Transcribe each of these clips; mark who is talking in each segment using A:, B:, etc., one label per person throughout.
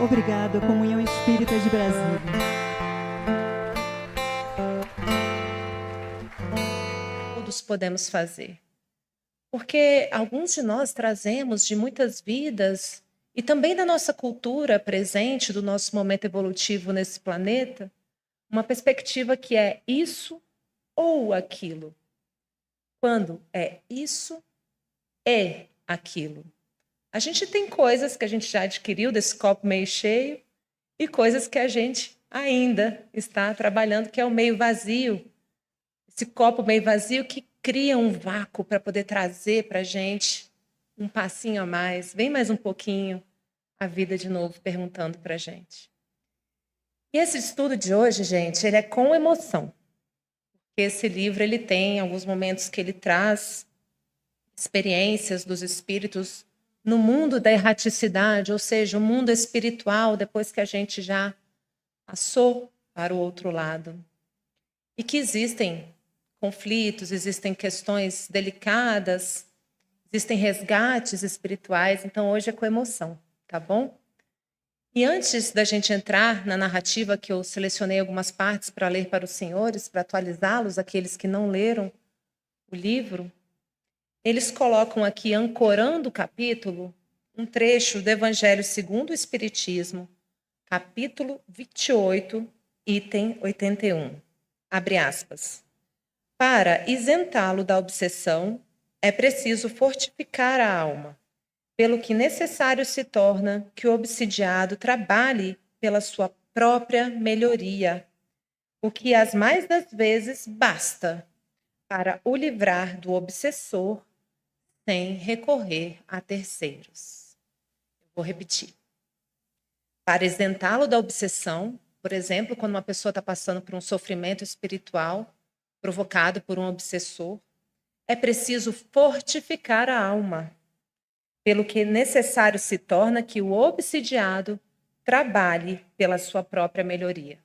A: Obrigado, Comunhão Espírita de Brasília.
B: Todos podemos fazer. Porque alguns de nós trazemos de muitas vidas e também da nossa cultura presente, do nosso momento evolutivo nesse planeta, uma perspectiva que é isso ou aquilo. Quando é isso, é aquilo. A gente tem coisas que a gente já adquiriu desse copo meio cheio e coisas que a gente ainda está trabalhando, que é o meio vazio. Esse copo meio vazio que cria um vácuo para poder trazer para a gente um passinho a mais, vem mais um pouquinho, a vida de novo perguntando para a gente. E esse estudo de hoje, gente, ele é com emoção. Esse livro ele tem alguns momentos que ele traz experiências dos espíritos no mundo da erraticidade, ou seja, o mundo espiritual, depois que a gente já passou para o outro lado. E que existem conflitos, existem questões delicadas, existem resgates espirituais, então hoje é com emoção, tá bom? E antes da gente entrar na narrativa, que eu selecionei algumas partes para ler para os senhores, para atualizá-los, aqueles que não leram o livro, eles colocam aqui, ancorando o capítulo, um trecho do Evangelho segundo o Espiritismo, capítulo 28, item 81. Abre aspas. Para isentá-lo da obsessão, é preciso fortificar a alma, pelo que necessário se torna que o obsidiado trabalhe pela sua própria melhoria, o que as mais das vezes basta para o livrar do obsessor sem recorrer a terceiros. Eu vou repetir. Para isentá-lo da obsessão, por exemplo, quando uma pessoa está passando por um sofrimento espiritual provocado por um obsessor, é preciso fortificar a alma, pelo que necessário se torna que o obsidiado trabalhe pela sua própria melhoria.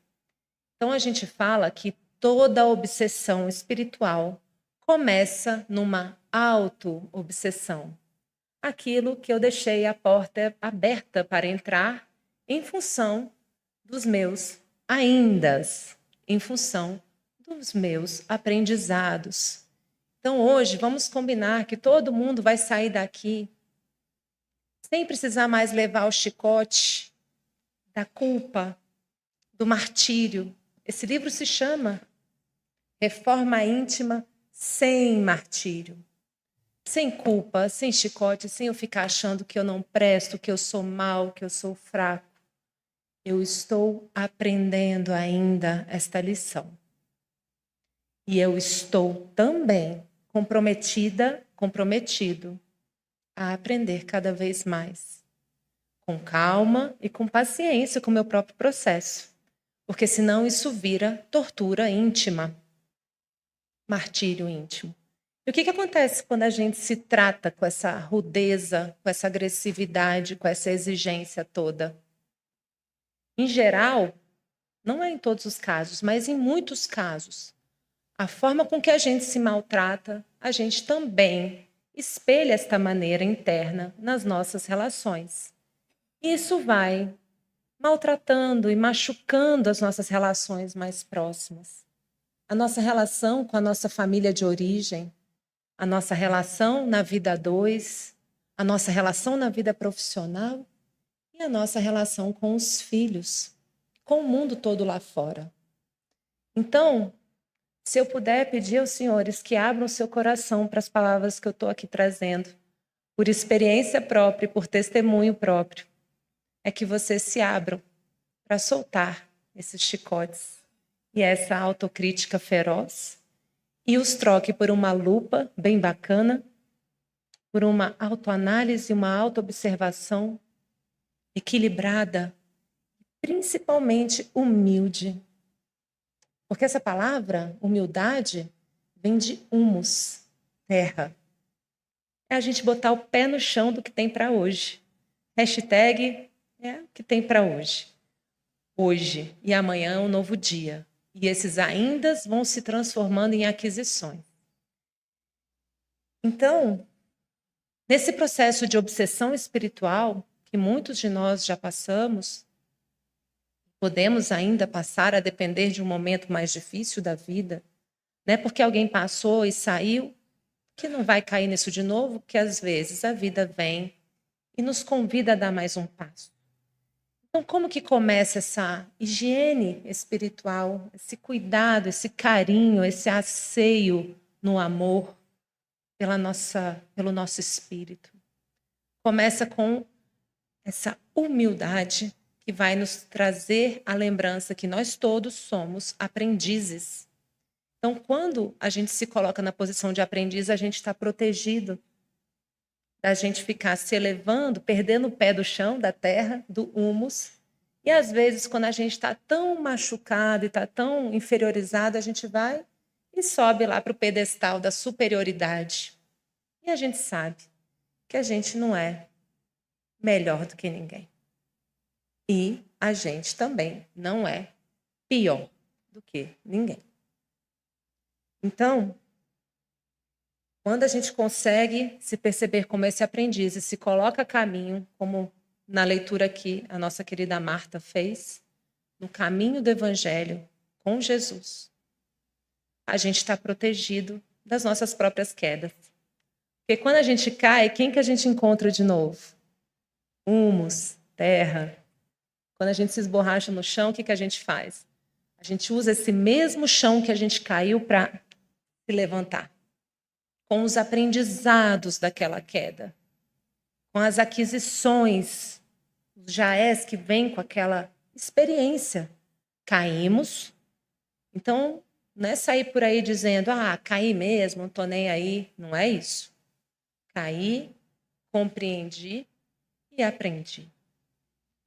B: Então, a gente fala que toda obsessão espiritual começa numa auto-obsessão. Aquilo que eu deixei a porta aberta para entrar em função dos meus aindas, em função dos meus aprendizados. Então, hoje, vamos combinar que todo mundo vai sair daqui sem precisar mais levar o chicote da culpa, do martírio. Esse livro se chama Reforma Íntima sem Martírio. Sem culpa, sem chicote, sem eu ficar achando que eu não presto, que eu sou mal, que eu sou fraco. Eu estou aprendendo ainda esta lição. E eu estou também comprometido a aprender cada vez mais. Com calma e com paciência com o meu próprio processo. Porque senão isso vira tortura íntima. Martírio íntimo. E o que acontece quando a gente se trata com essa rudeza, com essa agressividade, com essa exigência toda? Em geral, não é em todos os casos, mas em muitos casos, a forma com que a gente se maltrata, a gente também espelha esta maneira interna nas nossas relações. Isso vai maltratando e machucando as nossas relações mais próximas. A nossa relação com a nossa família de origem, a nossa relação na vida a dois, a nossa relação na vida profissional e a nossa relação com os filhos, com o mundo todo lá fora. Então, se eu puder pedir aos senhores que abram o seu coração para as palavras que eu estou aqui trazendo, por experiência própria e por testemunho próprio, é que vocês se abram para soltar esses chicotes e essa autocrítica feroz e os troque por uma lupa bem bacana, por uma autoanálise, uma autoobservação equilibrada, principalmente humilde. Porque essa palavra, humildade, vem de humus, terra. É a gente botar o pé no chão do que tem para hoje. Hashtag é o que tem para hoje. Hoje e amanhã é um novo dia. E esses ainda vão se transformando em aquisições. Então, nesse processo de obsessão espiritual, que muitos de nós já passamos, Podemos ainda passar a depender de um momento mais difícil da vida, não é porque alguém passou e saiu que não vai cair nisso de novo, porque às vezes a vida vem e nos convida a dar mais um passo. Então, como que começa essa higiene espiritual, esse cuidado, esse carinho, esse asseio no amor pelo nosso espírito? Começa com essa humildade que vai nos trazer a lembrança que nós todos somos aprendizes. Então, quando a gente se coloca na posição de aprendiz, a gente está protegido da gente ficar se elevando, perdendo o pé do chão, da terra, do humus. E às vezes, quando a gente está tão machucado e está tão inferiorizado, a gente vai e sobe lá para o pedestal da superioridade. E a gente sabe que a gente não é melhor do que ninguém. E a gente também não é pior do que ninguém. Então, quando a gente consegue se perceber como esse aprendiz e se coloca a caminho, como na leitura aqui a nossa querida Marta fez, no caminho do Evangelho com Jesus, a gente está protegido das nossas próprias quedas. Porque quando a gente cai, quem que a gente encontra de novo? Humus, terra. Quando a gente se esborracha no chão, o que a gente faz? A gente usa esse mesmo chão que a gente caiu para se levantar. Com os aprendizados daquela queda. Com as aquisições, os jaés que vêm com aquela experiência. Caímos. Então, não é sair por aí dizendo, caí mesmo, não estou nem aí. Não é isso. Caí, compreendi e aprendi.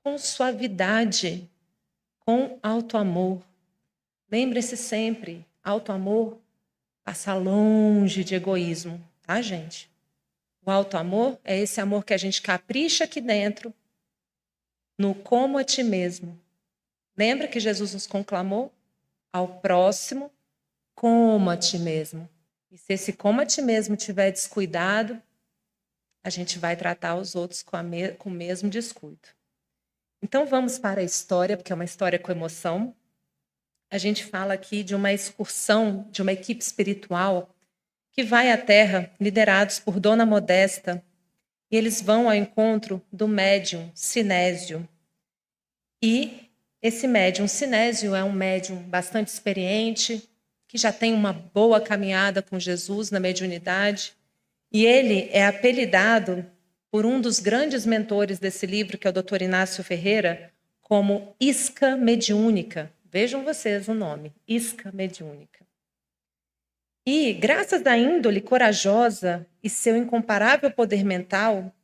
B: Com suavidade, com alto amor. Lembre-se sempre, alto amor passa longe de egoísmo, tá, gente? O alto amor é esse amor que a gente capricha aqui dentro, no como a ti mesmo. Lembra que Jesus nos conclamou? Ao próximo, como a ti mesmo. E se esse como a ti mesmo estiver descuidado, a gente vai tratar os outros com o mesmo descuido. Então vamos para a história, porque é uma história com emoção. A gente fala aqui de uma excursão de uma equipe espiritual que vai à Terra, liderados por Dona Modesta, e eles vão ao encontro do médium Sinésio. E esse médium Sinésio é um médium bastante experiente, que já tem uma boa caminhada com Jesus na mediunidade, e ele é apelidado por um dos grandes mentores desse livro, que é o Dr. Inácio Ferreira, como isca mediúnica. Vejam vocês o nome, isca mediúnica. E, graças à índole corajosa e seu incomparável poder mental,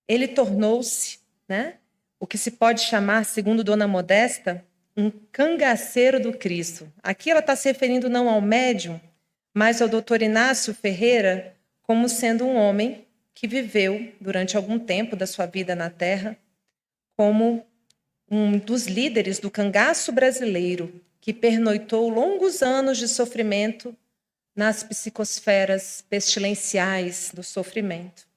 B: ele tornou-se, o que se pode chamar, segundo Dona Modesta, um cangaceiro do Cristo. Aqui ela está se referindo não ao médium, mas ao Dr. Inácio Ferreira, como sendo um homem que viveu, durante algum tempo da sua vida na Terra, como um dos líderes do cangaço brasileiro, que pernoitou longos anos de sofrimento nas psicosferas pestilenciais do sofrimento.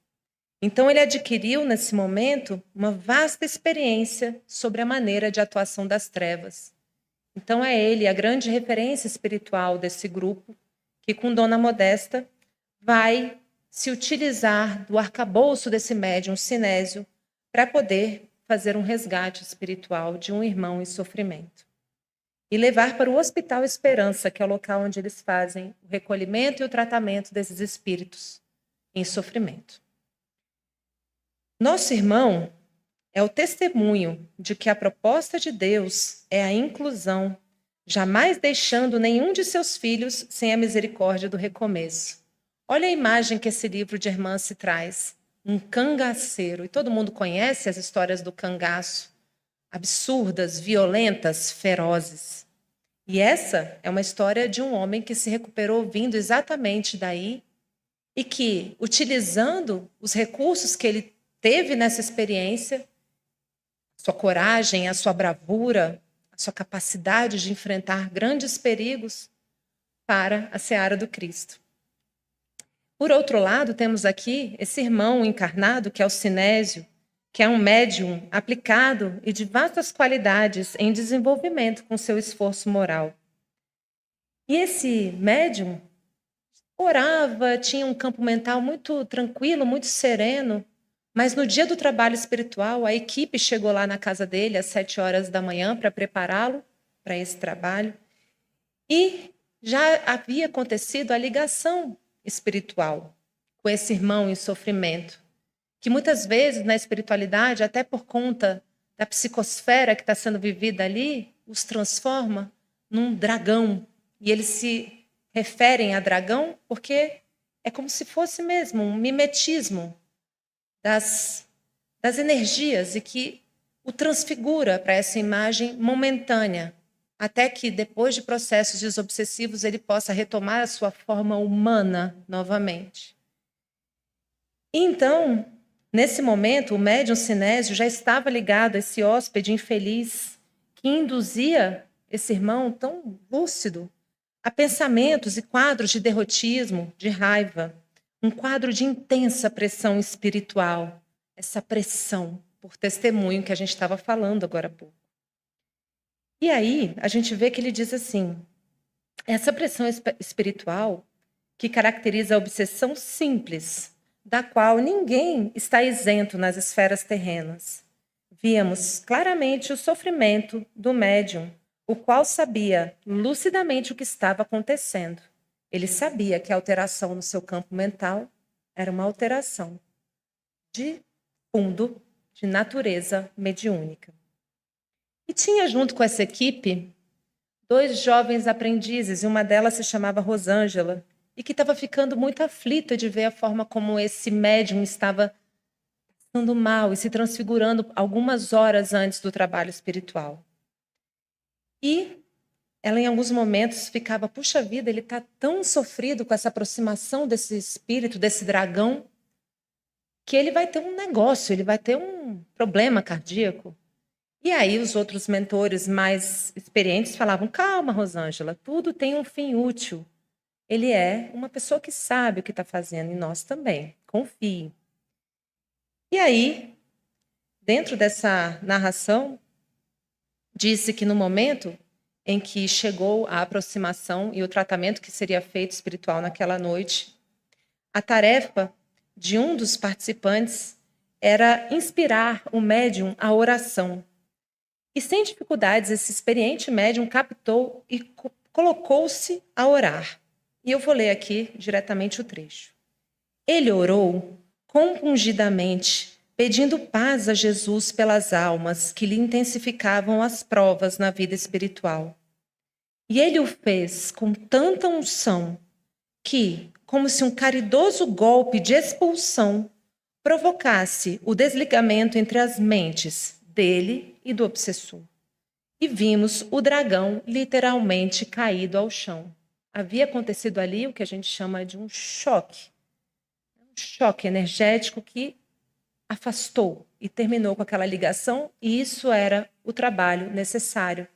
B: Então, ele adquiriu, nesse momento, uma vasta experiência sobre a maneira de atuação das trevas. Então, é ele a grande referência espiritual desse grupo, que, com Dona Modesta, vai se utilizar do arcabouço desse médium Sinésio para poder fazer um resgate espiritual de um irmão em sofrimento. E levar para o Hospital Esperança, que é o local onde eles fazem o recolhimento e o tratamento desses espíritos em sofrimento. Nosso irmão é o testemunho de que a proposta de Deus é a inclusão, jamais deixando nenhum de seus filhos sem a misericórdia do recomeço. Olha a imagem que esse livro de Hermance traz. Um cangaceiro. E todo mundo conhece as histórias do cangaço. Absurdas, violentas, ferozes. E essa é uma história de um homem que se recuperou vindo exatamente daí e que, utilizando os recursos que ele teve nessa experiência, a sua coragem, a sua bravura, a sua capacidade de enfrentar grandes perigos para a seara do Cristo. Por outro lado, temos aqui esse irmão encarnado, que é o Sinésio, que é um médium aplicado e de vastas qualidades em desenvolvimento com seu esforço moral. E esse médium orava, tinha um campo mental muito tranquilo, muito sereno, mas no dia do trabalho espiritual, a equipe chegou lá na casa dele às 7 horas da manhã para prepará-lo para esse trabalho. E já havia acontecido a ligação espiritual com esse irmão em sofrimento, que muitas vezes na espiritualidade, até por conta da psicosfera que está sendo vivida ali, os transforma num dragão. E eles se referem a dragão porque é como se fosse mesmo um mimetismo das energias e que o transfigura para essa imagem momentânea, até que depois de processos desobsessivos ele possa retomar a sua forma humana novamente. Então, nesse momento, o médium Sinésio já estava ligado a esse hóspede infeliz que induzia esse irmão tão lúcido a pensamentos e quadros de derrotismo, de raiva, um quadro de intensa pressão espiritual, essa pressão por testemunho que a gente estava falando agora há pouco. E aí, a gente vê que ele diz assim, essa pressão espiritual que caracteriza a obsessão simples, da qual ninguém está isento nas esferas terrenas. Víamos claramente o sofrimento do médium, o qual sabia lucidamente o que estava acontecendo. Ele sabia que a alteração no seu campo mental era uma alteração de fundo, de natureza mediúnica. E tinha junto com essa equipe 2 jovens aprendizes, e uma delas se chamava Rosângela, e que estava ficando muito aflita de ver a forma como esse médium estava passando mal e se transfigurando algumas horas antes do trabalho espiritual. E ela, em alguns momentos, ficava, puxa vida, ele está tão sofrido com essa aproximação desse espírito, desse dragão, que ele vai ter um negócio, ele vai ter um problema cardíaco. E aí os outros mentores mais experientes falavam, calma, Rosângela, tudo tem um fim útil. Ele é uma pessoa que sabe o que está fazendo, e nós também, confie. E aí, dentro dessa narração, disse que no momento em que chegou a aproximação e o tratamento que seria feito espiritual naquela noite, a tarefa de um dos participantes era inspirar o médium à oração. E sem dificuldades, esse experiente médium captou e colocou-se a orar. E eu vou ler aqui diretamente o trecho. Ele orou compungidamente, pedindo paz a Jesus pelas almas que lhe intensificavam as provas na vida espiritual. E ele o fez com tanta unção que, como se um caridoso golpe de expulsão provocasse o desligamento entre as mentes dele e do obsessor. E vimos o dragão literalmente caído ao chão. Havia acontecido ali o que a gente chama de um choque energético que afastou e terminou com aquela ligação, e isso era o trabalho necessário.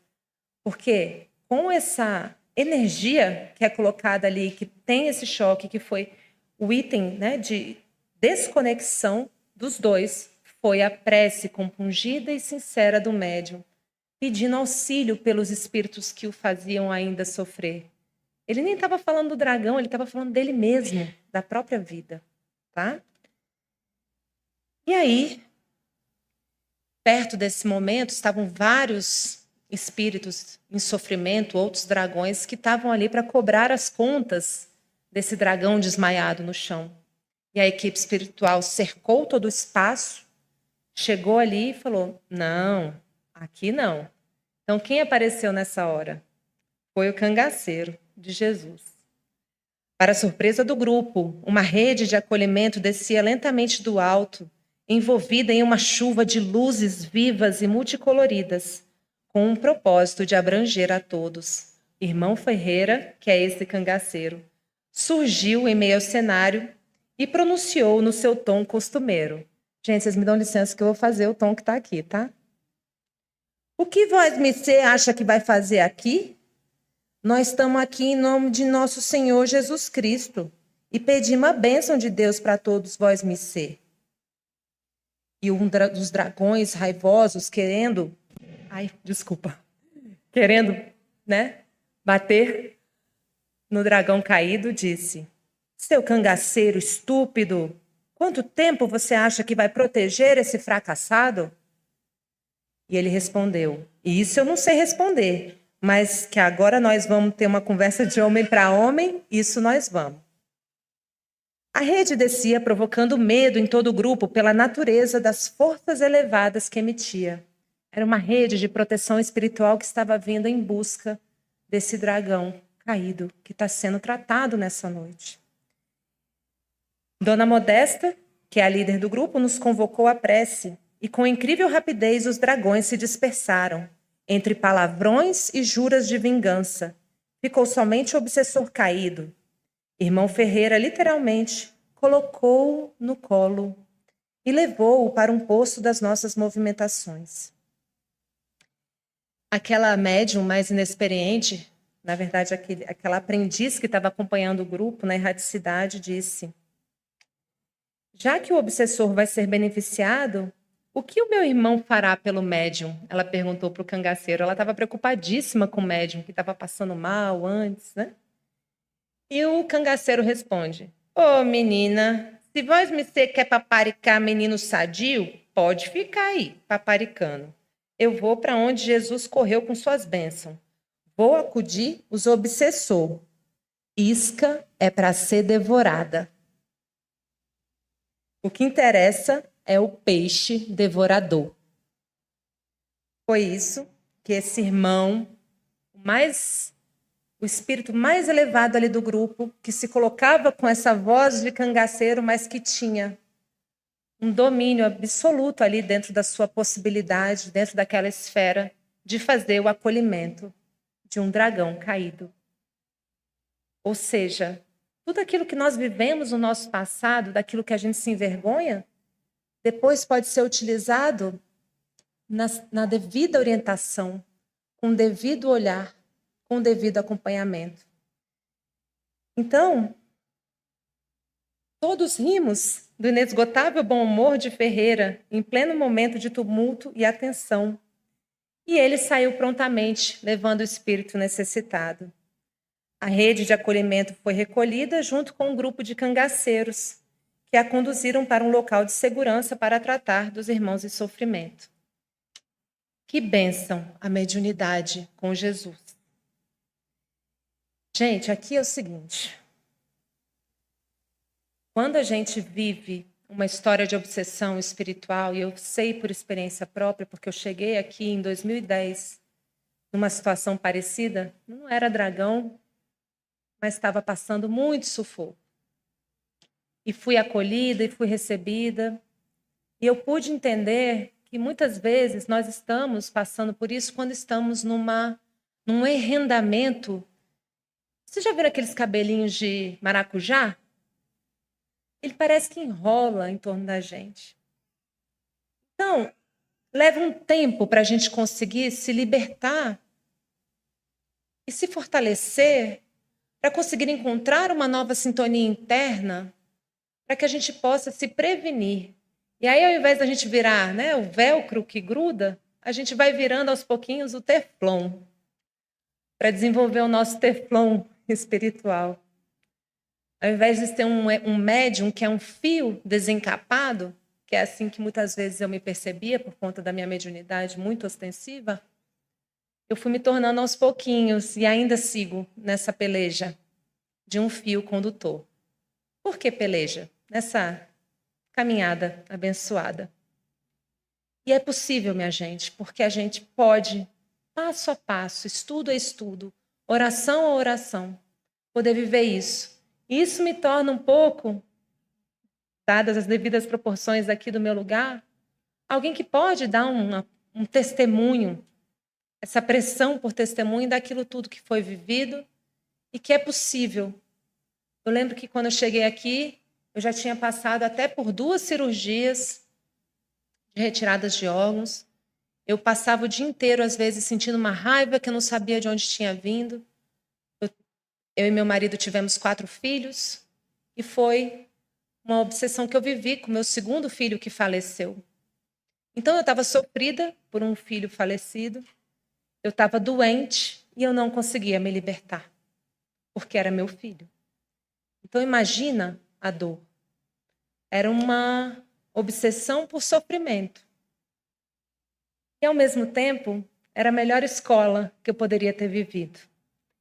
B: Porque com essa energia que é colocada ali, que tem esse choque, que foi o item, né, de desconexão dos dois, foi a prece compungida e sincera do médium, pedindo auxílio pelos espíritos que o faziam ainda sofrer. Ele nem estava falando do dragão, ele estava falando dele mesmo, da própria vida. Tá? E aí, perto desse momento, estavam vários espíritos em sofrimento, outros dragões, que estavam ali para cobrar as contas desse dragão desmaiado no chão. E a equipe espiritual cercou todo o espaço, chegou ali e falou, não, aqui não. Então, quem apareceu nessa hora? Foi o cangaceiro de Jesus. Para surpresa do grupo, uma rede de acolhimento descia lentamente do alto, envolvida em uma chuva de luzes vivas e multicoloridas, com um propósito de abranger a todos. Irmão Ferreira, que é esse cangaceiro, surgiu em meio ao cenário e pronunciou no seu tom costumeiro. Gente, vocês me dão licença que eu vou fazer o tom que está aqui, tá? O que vós-me acha que vai fazer aqui? Nós estamos aqui em nome de nosso Senhor Jesus Cristo e pedimos a bênção de Deus para todos vós-me. e um dos dragões raivosos querendo, né, bater no dragão caído, disse: seu cangaceiro estúpido, quanto tempo você acha que vai proteger esse fracassado? E ele respondeu: e isso eu não sei responder, mas que agora nós vamos ter uma conversa de homem para homem, isso nós vamos. A rede descia provocando medo em todo o grupo pela natureza das forças elevadas que emitia. Era uma rede de proteção espiritual que estava vindo em busca desse dragão caído que está sendo tratado nessa noite. Dona Modesta, que é a líder do grupo, nos convocou à prece e com incrível rapidez os dragões se dispersaram. Entre palavrões e juras de vingança, ficou somente o obsessor caído. Irmão Ferreira, literalmente, colocou-o no colo e levou-o para um poço das nossas movimentações. Aquela médium mais inexperiente, na verdade, aquela aprendiz que estava acompanhando o grupo na erraticidade, disse: já que o obsessor vai ser beneficiado, o que o meu irmão fará pelo médium? Ela perguntou para o cangaceiro. Ela estava preocupadíssima com o médium, que estava passando mal antes, né? E o cangaceiro responde: ô menina, se vós me quer paparicar menino sadio, pode ficar aí, paparicando. Eu vou para onde Jesus correu com suas bênçãos. Vou acudir os obsessor. Isca é para ser devorada. O que interessa é o peixe devorador. Foi isso que esse irmão, o espírito mais elevado ali do grupo, que se colocava com essa voz de cangaceiro, mas que tinha um domínio absoluto ali dentro da sua possibilidade, dentro daquela esfera, de fazer o acolhimento de um dragão caído. Ou seja, tudo aquilo que nós vivemos no nosso passado, daquilo que a gente se envergonha, depois pode ser utilizado na devida orientação, com o devido olhar, com o devido acompanhamento. Então, todos rimos do inesgotável bom humor de Ferreira, em pleno momento de tumulto e atenção. E ele saiu prontamente, levando o espírito necessitado. A rede de acolhimento foi recolhida junto com um grupo de cangaceiros, que a conduziram para um local de segurança para tratar dos irmãos em sofrimento. Que bênção a mediunidade com Jesus. Gente, aqui é o seguinte. Quando a gente vive uma história de obsessão espiritual, e eu sei por experiência própria, porque eu cheguei aqui em 2010, numa situação parecida, não era dragão, mas estava passando muito sufoco. E fui acolhida e fui recebida. E eu pude entender que muitas vezes nós estamos passando por isso quando estamos num enrendamento. Vocês já viram aqueles cabelinhos de maracujá? Ele parece que enrola em torno da gente. Então, leva um tempo para a gente conseguir se libertar e se fortalecer para conseguir encontrar uma nova sintonia interna para que a gente possa se prevenir. E aí, ao invés da gente virar, né, o velcro que gruda, a gente vai virando aos pouquinhos o teflon para desenvolver o nosso teflon espiritual. Ao invés de ter um médium que é um fio desencapado, que é assim que muitas vezes eu me percebia por conta da minha mediunidade muito ostensiva, eu fui me tornando aos pouquinhos e ainda sigo nessa peleja de um fio condutor. Por que peleja? Nessa caminhada abençoada. E é possível, minha gente, porque a gente pode, passo a passo, estudo a estudo, oração a oração, poder viver isso. Isso me torna um pouco, dadas as devidas proporções aqui do meu lugar, alguém que pode dar um testemunho, essa pressão por testemunho daquilo tudo que foi vivido e que é possível. Eu lembro que quando eu cheguei aqui, eu já tinha passado até por 2 cirurgias de retiradas de órgãos. Eu passava o dia inteiro, às vezes, sentindo uma raiva que eu não sabia de onde tinha vindo. Eu e meu marido tivemos 4 filhos e foi uma obsessão que eu vivi com meu segundo filho que faleceu. Então, eu estava sofrida por um filho falecido, eu estava doente e eu não conseguia me libertar, porque era meu filho. Então, imagina a dor. Era uma obsessão por sofrimento. E, ao mesmo tempo, era a melhor escola que eu poderia ter vivido.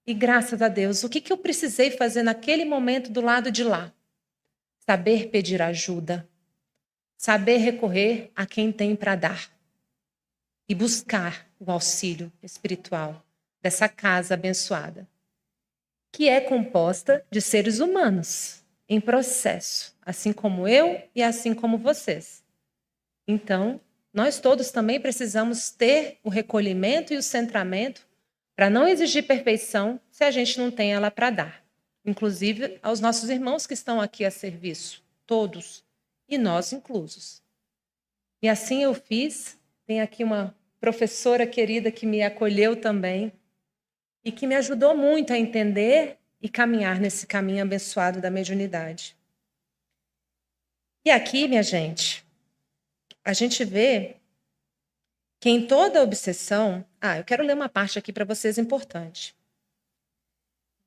B: E, graças a Deus, o que eu precisei fazer naquele momento do lado de lá? Saber pedir ajuda. Saber recorrer a quem tem para dar. E buscar o auxílio espiritual dessa casa abençoada, que é composta de seres humanos em processo, assim como eu e assim como vocês. Então, nós todos também precisamos ter o recolhimento e o centramento para não exigir perfeição se a gente não tem ela para dar. Inclusive aos nossos irmãos que estão aqui a serviço, todos, e nós inclusos. E assim eu fiz. Tem aqui uma professora querida que me acolheu também e que me ajudou muito a entender e caminhar nesse caminho abençoado da mediunidade. E aqui, minha gente, a gente vê que em toda obsessão... eu quero ler uma parte aqui para vocês importante.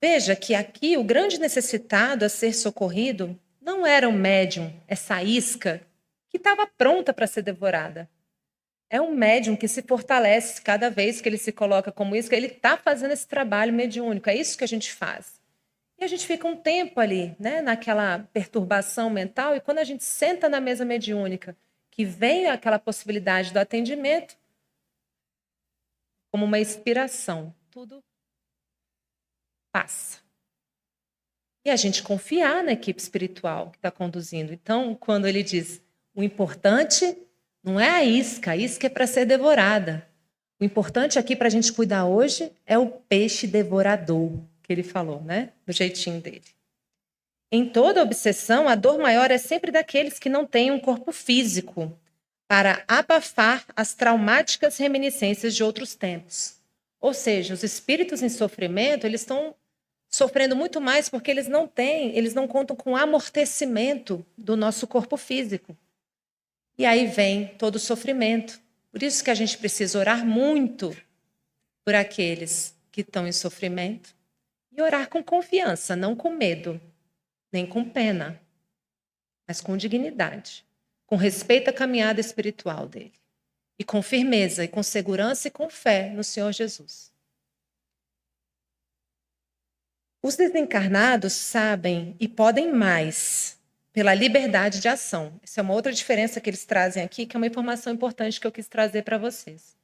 B: Veja que aqui o grande necessitado a ser socorrido não era o médium, essa isca que estava pronta para ser devorada. É um médium que se fortalece cada vez que ele se coloca como isca, ele está fazendo esse trabalho mediúnico, é isso que a gente faz. E a gente fica um tempo ali, né, naquela perturbação mental, e quando a gente senta na mesa mediúnica, que vem aquela possibilidade do atendimento, como uma inspiração, tudo passa. E a gente confiar na equipe espiritual que está conduzindo. Então, quando ele diz, o importante não é a isca é para ser devorada. O importante aqui para a gente cuidar hoje é o peixe devorador, que ele falou, né? Do jeitinho dele. Em toda obsessão, a dor maior é sempre daqueles que não têm um corpo físico para abafar as traumáticas reminiscências de outros tempos. Ou seja, os espíritos em sofrimento, eles estão sofrendo muito mais porque eles não contam com o amortecimento do nosso corpo físico. E aí vem todo o sofrimento. Por isso que a gente precisa orar muito por aqueles que estão em sofrimento. E orar com confiança, não com medo, nem com pena, mas com dignidade, com respeito à caminhada espiritual dele. E com firmeza, e com segurança e com fé no Senhor Jesus. Os desencarnados sabem e podem mais pela liberdade de ação. Essa é uma outra diferença que eles trazem aqui, que é uma informação importante que eu quis trazer para vocês.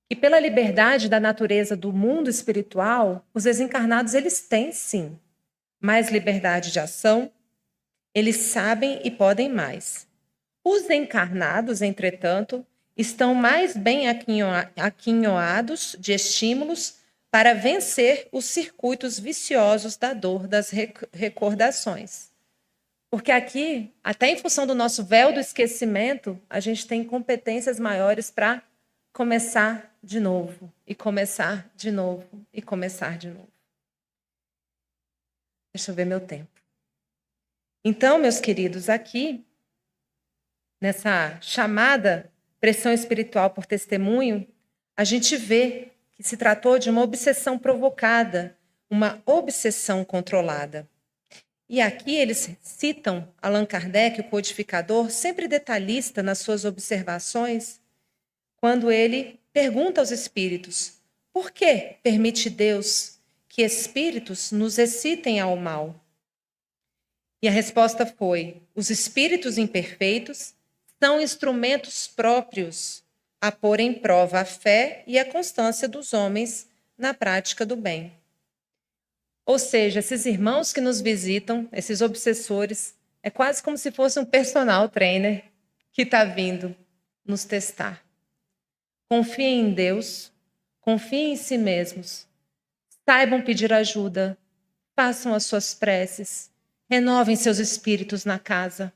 B: E pela liberdade da natureza do mundo espiritual, os desencarnados, eles têm, sim, mais liberdade de ação, eles sabem e podem mais. Os encarnados, entretanto, estão mais bem aquinhoados de estímulos para vencer os circuitos viciosos da dor das recordações. Porque aqui, até em função do nosso véu do esquecimento, a gente tem competências maiores para começar de novo, e começar de novo, e começar de novo. Deixa eu ver meu tempo. Então, meus queridos, aqui, nessa chamada pressão espiritual por testemunho, a gente vê que se tratou de uma obsessão provocada, uma obsessão controlada. E aqui eles citam Allan Kardec, o codificador, sempre detalhista nas suas observações, quando ele pergunta aos espíritos, por que permite Deus que espíritos nos excitem ao mal? E a resposta foi, os espíritos imperfeitos são instrumentos próprios a pôr em prova a fé e a constância dos homens na prática do bem. Ou seja, esses irmãos que nos visitam, esses obsessores, é quase como se fosse um personal trainer que está vindo nos testar. Confiem em Deus, confiem em si mesmos, saibam pedir ajuda, façam as suas preces, renovem seus espíritos na casa.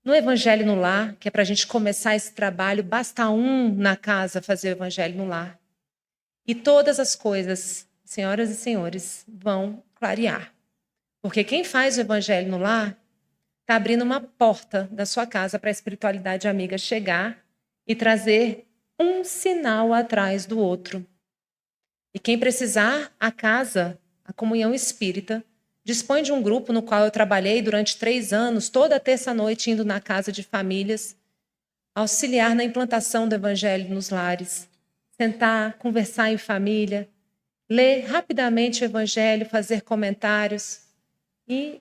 B: No Evangelho no Lar, que é para a gente começar esse trabalho, basta um na casa fazer o Evangelho no Lar. E todas as coisas, senhoras e senhores, vão clarear. Porque quem faz o Evangelho no Lar está abrindo uma porta da sua casa para a espiritualidade amiga chegar e trazer um sinal atrás do outro. E quem precisar, a casa, a Comunhão Espírita, dispõe de um grupo no qual eu trabalhei durante 3 anos, toda terça-noite indo na casa de famílias, auxiliar na implantação do Evangelho nos lares, sentar, conversar em família, ler rapidamente o Evangelho, fazer comentários e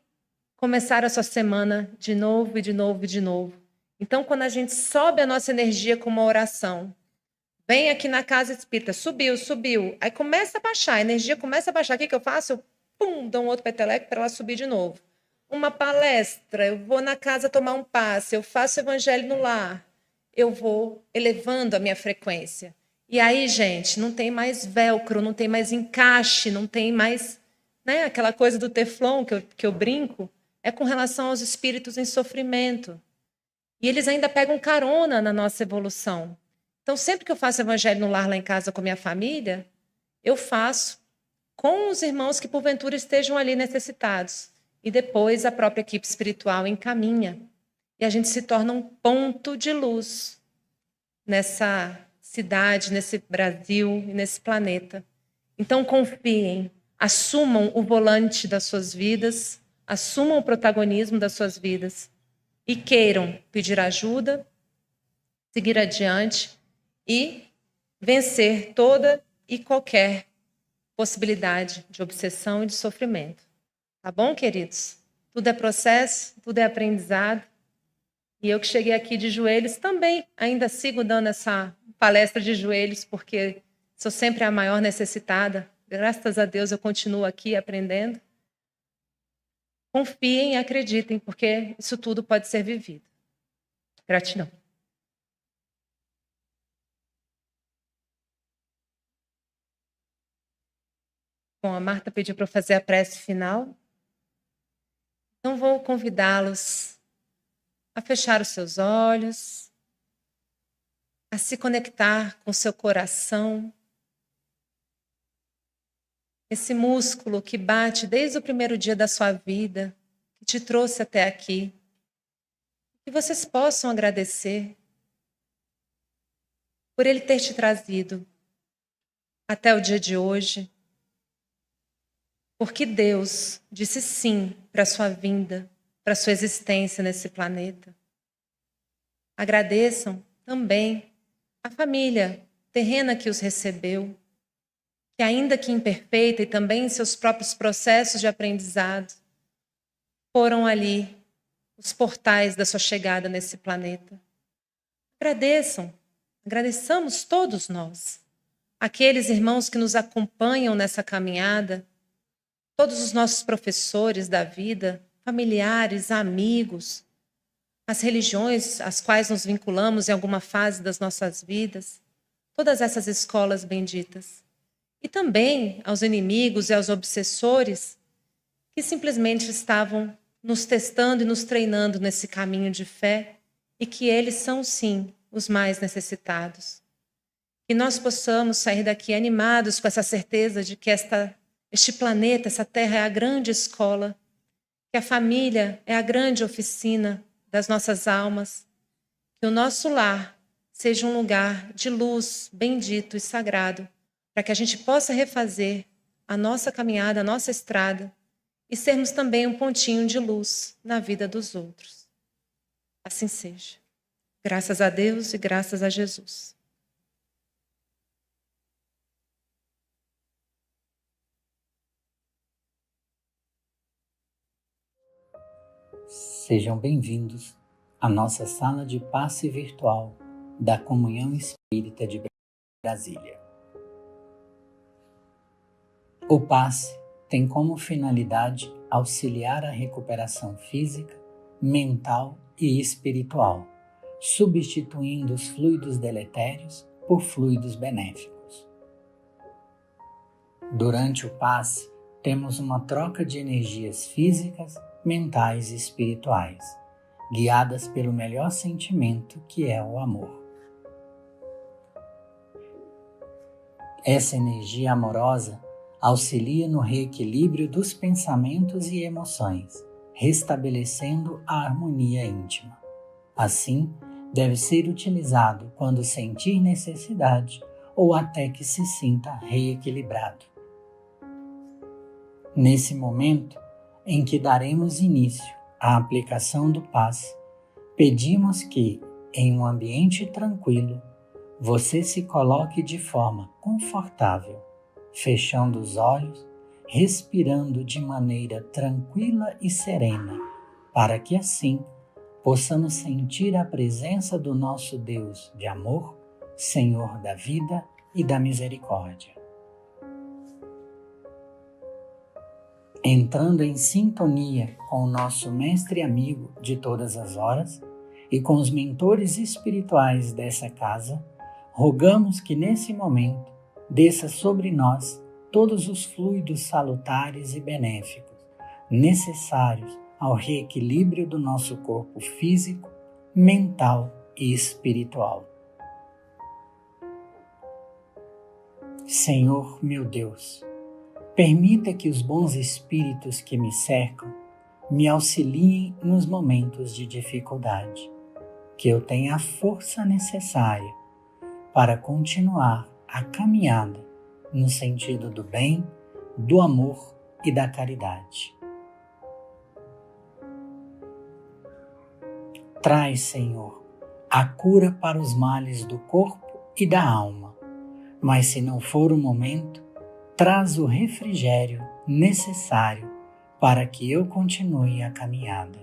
B: começar a sua semana de novo e de novo e de novo. Então, quando a gente sobe a nossa energia com uma oração, vem aqui na casa espírita, subiu, aí começa a baixar, a energia começa a baixar, o que eu faço? Eu dou um outro peteleco para ela subir de novo. Uma palestra, eu vou na casa tomar um passe, eu faço o Evangelho no lar, eu vou elevando a minha frequência. E aí, gente, não tem mais velcro, não tem mais encaixe, não tem mais, né, aquela coisa do teflon que eu brinco, é com relação aos espíritos em sofrimento. E eles ainda pegam carona na nossa evolução. Então, sempre que eu faço Evangelho no lar lá em casa com a minha família, eu faço com os irmãos que porventura estejam ali necessitados. E depois a própria equipe espiritual encaminha. E a gente se torna um ponto de luz nessa cidade, nesse Brasil e nesse planeta. Então confiem, assumam o volante das suas vidas, assumam o protagonismo das suas vidas e queiram pedir ajuda, seguir adiante e vencer toda e qualquer possibilidade de obsessão e de sofrimento. Tá bom, queridos? Tudo é processo, tudo é aprendizado. E eu que cheguei aqui de joelhos também ainda sigo dando essa palestra de joelhos, porque sou sempre a maior necessitada. Graças a Deus eu continuo aqui aprendendo. Confiem e acreditem, porque isso tudo pode ser vivido. Gratidão. Bom, a Marta pediu para eu fazer a prece final. Então vou convidá-los a fechar os seus olhos, a se conectar com o seu coração, esse músculo que bate desde o primeiro dia da sua vida, que te trouxe até aqui. Que vocês possam agradecer por ele ter te trazido até o dia de hoje, porque Deus disse sim para a sua vinda, para a sua existência nesse planeta. Agradeçam também a família terrena que os recebeu, que ainda que imperfeita e também em seus próprios processos de aprendizado, foram ali os portais da sua chegada nesse planeta. Agradeçamos todos nós, aqueles irmãos que nos acompanham nessa caminhada, todos os nossos professores da vida, familiares, amigos, as religiões às quais nos vinculamos em alguma fase das nossas vidas, todas essas escolas benditas. E também aos inimigos e aos obsessores que simplesmente estavam nos testando e nos treinando nesse caminho de fé e que eles são, sim, os mais necessitados. Que nós possamos sair daqui animados com essa certeza de que este planeta, essa terra é a grande escola, que a família é a grande oficina das nossas almas, que o nosso lar seja um lugar de luz bendito e sagrado, para que a gente possa refazer a nossa caminhada, a nossa estrada, e sermos também um pontinho de luz na vida dos outros. Assim seja. Graças a Deus e graças a Jesus.
C: Sejam bem-vindos à nossa sala de passe virtual da Comunhão Espírita de Brasília. O passe tem como finalidade auxiliar a recuperação física, mental e espiritual, substituindo os fluidos deletérios por fluidos benéficos. Durante o passe, temos uma troca de energias físicas, mentais e espirituais, guiadas pelo melhor sentimento, que é o amor. Essa energia amorosa auxilia no reequilíbrio dos pensamentos e emoções, restabelecendo a harmonia íntima. Assim, deve ser utilizado quando sentir necessidade ou até que se sinta reequilibrado. Nesse momento em que daremos início à aplicação do passe, pedimos que, em um ambiente tranquilo, você se coloque de forma confortável, fechando os olhos, respirando de maneira tranquila e serena, para que assim possamos sentir a presença do nosso Deus de amor, Senhor da vida e da misericórdia. Entrando em sintonia com o nosso mestre e amigo de todas as horas e com os mentores espirituais dessa casa, rogamos que nesse momento desça sobre nós todos os fluidos salutares e benéficos necessários ao reequilíbrio do nosso corpo físico, mental e espiritual. Senhor meu Deus, permita que os bons espíritos que me cercam me auxiliem nos momentos de dificuldade, que eu tenha a força necessária para continuar a caminhada no sentido do bem, do amor e da caridade. Traz, Senhor, a cura para os males do corpo e da alma, mas se não for o momento, traz o refrigério necessário para que eu continue a caminhada.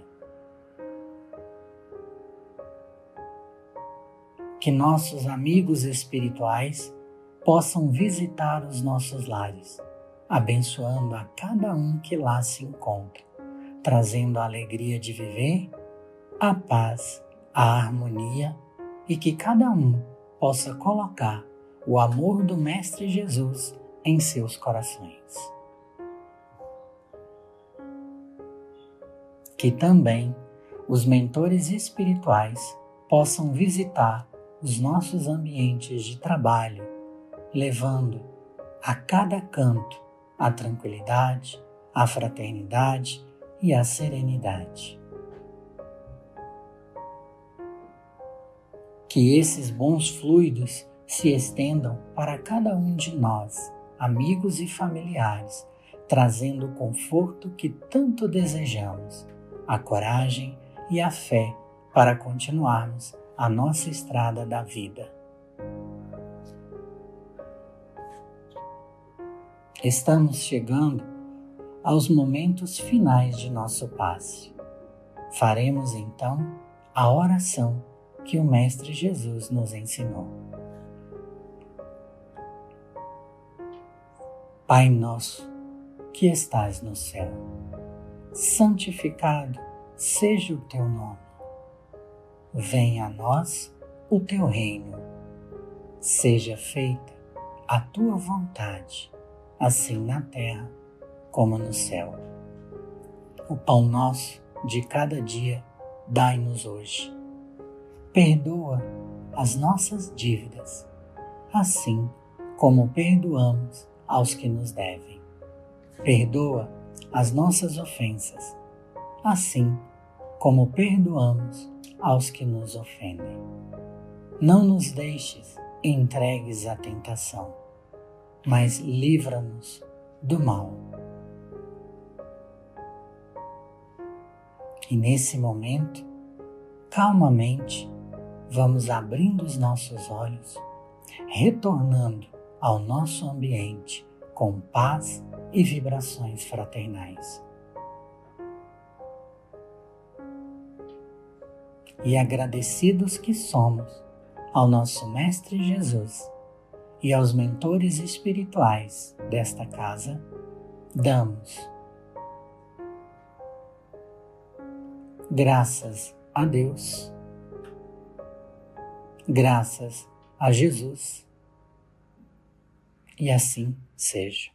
C: Que nossos amigos espirituais possam visitar os nossos lares, abençoando a cada um que lá se encontra, trazendo a alegria de viver, a paz, a harmonia e que cada um possa colocar o amor do Mestre Jesus em seus corações. Que também os mentores espirituais possam visitar os nossos ambientes de trabalho, levando a cada canto a tranquilidade, a fraternidade e a serenidade. Que esses bons fluidos se estendam para cada um de nós, amigos e familiares, trazendo o conforto que tanto desejamos, a coragem e a fé para continuarmos a nossa estrada da vida. Estamos chegando aos momentos finais de nosso passe. Faremos então a oração que o Mestre Jesus nos ensinou. Pai nosso, que estás no céu, santificado seja o teu nome. Venha a nós o teu reino. Seja feita a tua vontade, assim na terra como no céu. O pão nosso de cada dia dai-nos hoje. Perdoa as nossas dívidas, assim como perdoamos aos que nos devem. Perdoa as nossas ofensas, assim como perdoamos aos que nos ofendem. Não nos deixes entregues à tentação, mas livra-nos do mal. E nesse momento, calmamente, vamos abrindo os nossos olhos, retornando ao nosso ambiente com paz e vibrações fraternais. E agradecidos que somos ao nosso Mestre Jesus e aos mentores espirituais desta casa, damos graças a Deus, graças a Jesus, e assim seja.